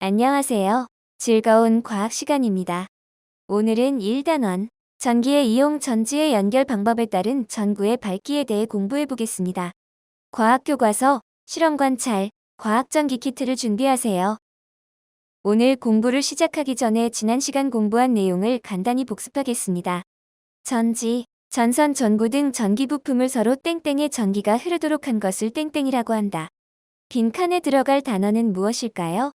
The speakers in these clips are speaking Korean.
안녕하세요. 즐거운 과학 시간입니다. 오늘은 1단원, 전기의 이용 전지의 연결 방법에 따른 전구의 밝기에 대해 공부해 보겠습니다. 과학 교과서, 실험 관찰, 과학 전기 키트를 준비하세요. 오늘 공부를 시작하기 전에 지난 시간 공부한 내용을 간단히 복습하겠습니다. 전지, 전선, 전구 등 전기 부품을 서로 땡땡에 전기가 흐르도록 한 것을 땡땡이라고 한다. 빈칸에 들어갈 단어는 무엇일까요?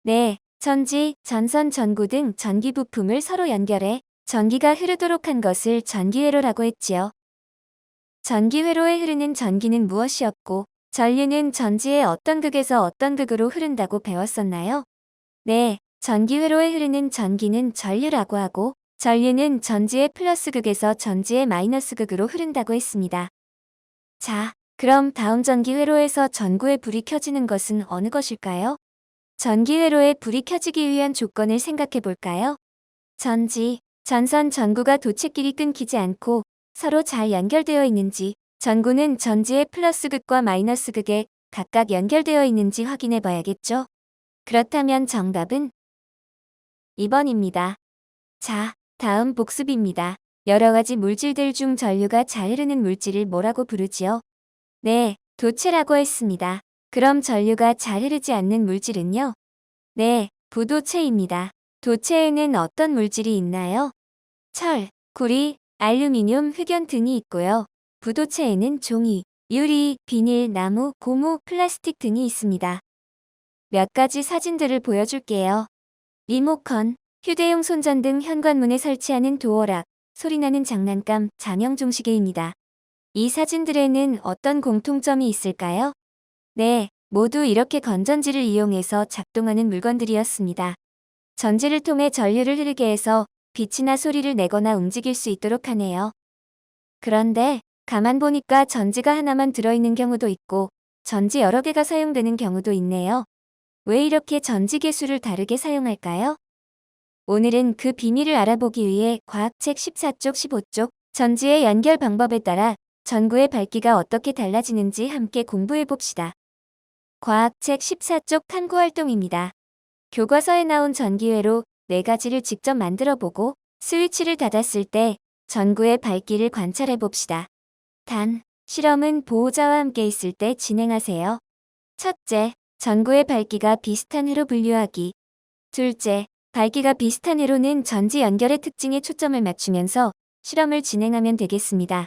네, 전지, 전선, 전구 등 전기 부품을 서로 연결해 전기가 흐르도록 한 것을 전기회로라고 했지요. 전기회로에 흐르는 전기는 무엇이었고, 전류는 전지의 어떤 극에서 어떤 극으로 흐른다고 배웠었나요? 네, 전기회로에 흐르는 전기는 전류라고 하고, 전류는 전지의 플러스 극에서 전지의 마이너스 극으로 흐른다고 했습니다. 자, 그럼 다음 전기회로에서 전구에 불이 켜지는 것은 어느 것일까요? 전기회로에 불이 켜지기 위한 조건을 생각해 볼까요? 전지, 전선, 전구가 도체끼리 끊기지 않고 서로 잘 연결되어 있는지, 전구는 전지의 플러스 극과 마이너스 극에 각각 연결되어 있는지 확인해 봐야겠죠? 그렇다면 정답은 2번입니다. 자, 다음 복습입니다. 여러 가지 물질들 중 전류가 잘 흐르는 물질을 뭐라고 부르지요? 네, 도체라고 했습니다. 그럼 전류가 잘 흐르지 않는 물질은요? 네, 부도체입니다. 도체에는 어떤 물질이 있나요? 철, 구리, 알루미늄, 흑연 등이 있고요. 부도체에는 종이, 유리, 비닐, 나무, 고무, 플라스틱 등이 있습니다. 몇 가지 사진들을 보여줄게요. 리모컨, 휴대용 손전등 현관문에 설치하는 도어락, 소리나는 장난감, 장영종시계입니다. 이 사진들에는 어떤 공통점이 있을까요? 네, 모두 이렇게 건전지를 이용해서 작동하는 물건들이었습니다. 전지를 통해 전류를 흐르게 해서 빛이나 소리를 내거나 움직일 수 있도록 하네요. 그런데 가만 보니까 전지가 하나만 들어있는 경우도 있고 전지 여러 개가 사용되는 경우도 있네요. 왜 이렇게 전지 개수를 다르게 사용할까요? 오늘은 그 비밀을 알아보기 위해 과학책 14쪽 15쪽 전지의 연결 방법에 따라 전구의 밝기가 어떻게 달라지는지 함께 공부해 봅시다. 과학책 14쪽 탐구활동입니다. 교과서에 나온 전기회로 4가지를 직접 만들어 보고 스위치를 닫았을 때 전구의 밝기를 관찰해 봅시다. 단, 실험은 보호자와 함께 있을 때 진행하세요. 첫째, 전구의 밝기가 비슷한 회로 분류하기. 둘째, 밝기가 비슷한 회로는 전지 연결의 특징에 초점을 맞추면서 실험을 진행하면 되겠습니다.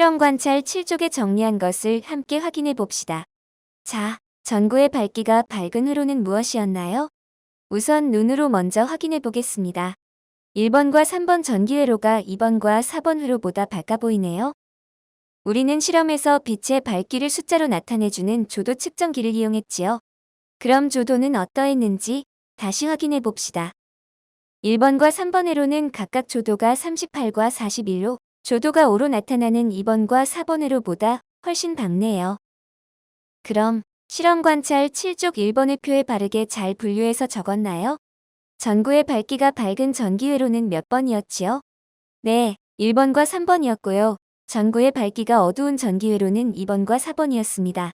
실험 관찰 7쪽에 정리한 것을 함께 확인해 봅시다. 자, 전구의 밝기가 밝은 회로는 무엇이었나요? 우선 눈으로 먼저 확인해 보겠습니다. 1번과 3번 전기회로가 2번과 4번 회로보다 밝아 보이네요. 우리는 실험에서 빛의 밝기를 숫자로 나타내주는 조도 측정기를 이용했지요. 그럼 조도는 어떠했는지 다시 확인해 봅시다. 1번과 3번 회로는 각각 조도가 38과 41로 조도가 5로 나타나는 2번과 4번 회로보다 훨씬 밝네요. 그럼 실험 관찰 7쪽 1번의 표에 바르게 잘 분류해서 적었나요? 전구의 밝기가 밝은 전기회로는 몇 번이었지요? 네, 1번과 3번이었고요. 전구의 밝기가 어두운 전기회로는 2번과 4번이었습니다.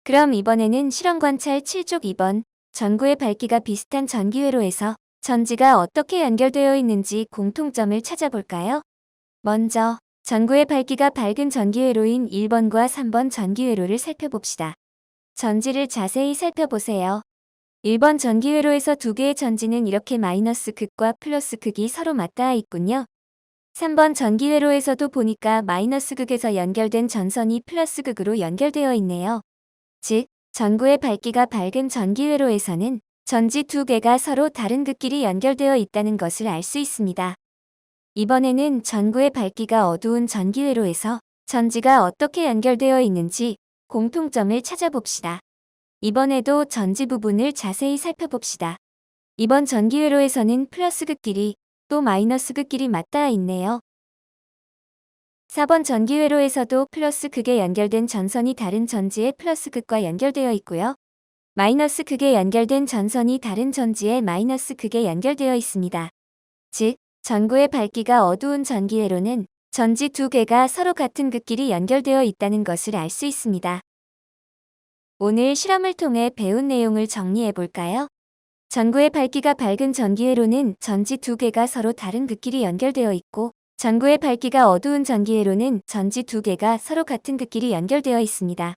그럼 이번에는 실험 관찰 7쪽 2번, 전구의 밝기가 비슷한 전기회로에서 전지가 어떻게 연결되어 있는지 공통점을 찾아볼까요? 먼저 전구의 밝기가 밝은 전기회로인 1번과 3번 전기회로를 살펴봅시다. 전지를 자세히 살펴보세요. 1번 전기회로에서 두 개의 전지는 이렇게 마이너스 극과 플러스 극이 서로 맞닿아 있군요. 3번 전기회로에서도 보니까 마이너스 극에서 연결된 전선이 플러스 극으로 연결되어 있네요. 즉, 전구의 밝기가 밝은 전기회로에서는 전지 두 개가 서로 다른 극끼리 연결되어 있다는 것을 알 수 있습니다. 이번에는 전구의 밝기가 어두운 전기회로에서 전지가 어떻게 연결되어 있는지 공통점을 찾아봅시다. 이번에도 전지 부분을 자세히 살펴봅시다. 이번 전기회로에서는 플러스 극끼리 또 마이너스 극끼리 맞닿아 있네요. 4번 전기회로에서도 플러스 극에 연결된 전선이 다른 전지의 플러스 극과 연결되어 있고요. 마이너스 극에 연결된 전선이 다른 전지의 마이너스 극에 연결되어 있습니다. 즉, 전구의 밝기가 어두운 전기회로는 전지 두 개가 서로 같은 극끼리 연결되어 있다는 것을 알 수 있습니다. 오늘 실험을 통해 배운 내용을 정리해 볼까요? 전구의 밝기가 밝은 전기회로는 전지 두 개가 서로 다른 극끼리 연결되어 있고, 전구의 밝기가 어두운 전기회로는 전지 두 개가 서로 같은 극끼리 연결되어 있습니다.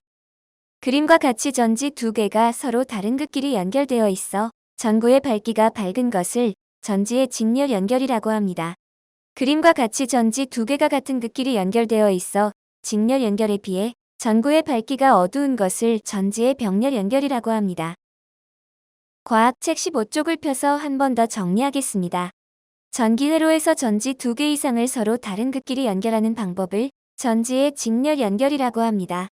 그림과 같이 전지 두 개가 서로 다른 극끼리 연결되어 있어 전구의 밝기가 밝은 것을 전지의 직렬 연결이라고 합니다. 그림과 같이 전지 두 개가 같은 극끼리 연결되어 있어 직렬 연결에 비해 전구의 밝기가 어두운 것을 전지의 병렬 연결이라고 합니다. 과학책 15쪽을 펴서 한 번 더 정리하겠습니다. 전기회로에서 전지 두 개 이상을 서로 다른 극끼리 연결하는 방법을 전지의 직렬 연결이라고 합니다.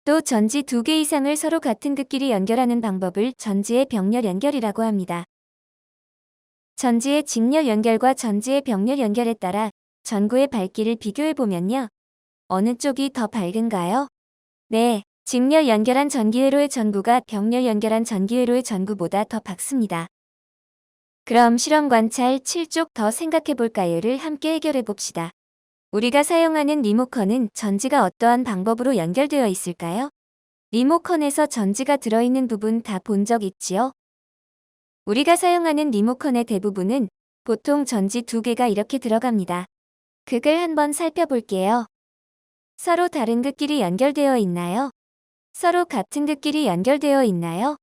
또 전지 두 개 이상을 서로 같은 극끼리 연결하는 방법을 전지의 병렬 연결이라고 합니다. 전지의 직렬 연결과 전지의 병렬 연결에 따라 전구의 밝기를 비교해보면요. 어느 쪽이 더 밝은가요? 네, 직렬 연결한 전기회로의 전구가 병렬 연결한 전기회로의 전구보다 더 밝습니다. 그럼 실험 관찰 7쪽 더 생각해볼까요를 함께 해결해봅시다. 우리가 사용하는 리모컨은 전지가 어떠한 방법으로 연결되어 있을까요? 리모컨에서 전지가 들어있는 부분 다 본 적 있지요? 우리가 사용하는 리모컨의 대부분은 보통 전지 두 개가 이렇게 들어갑니다. 극을 한번 살펴볼게요. 서로 다른 극끼리 연결되어 있나요? 서로 같은 극끼리 연결되어 있나요?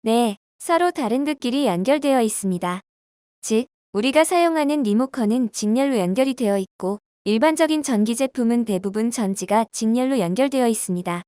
네, 서로 다른 극끼리 연결되어 있습니다. 즉, 우리가 사용하는 리모컨은 직렬로 연결이 되어 있고, 일반적인 전기 제품은 대부분 전지가 직렬로 연결되어 있습니다.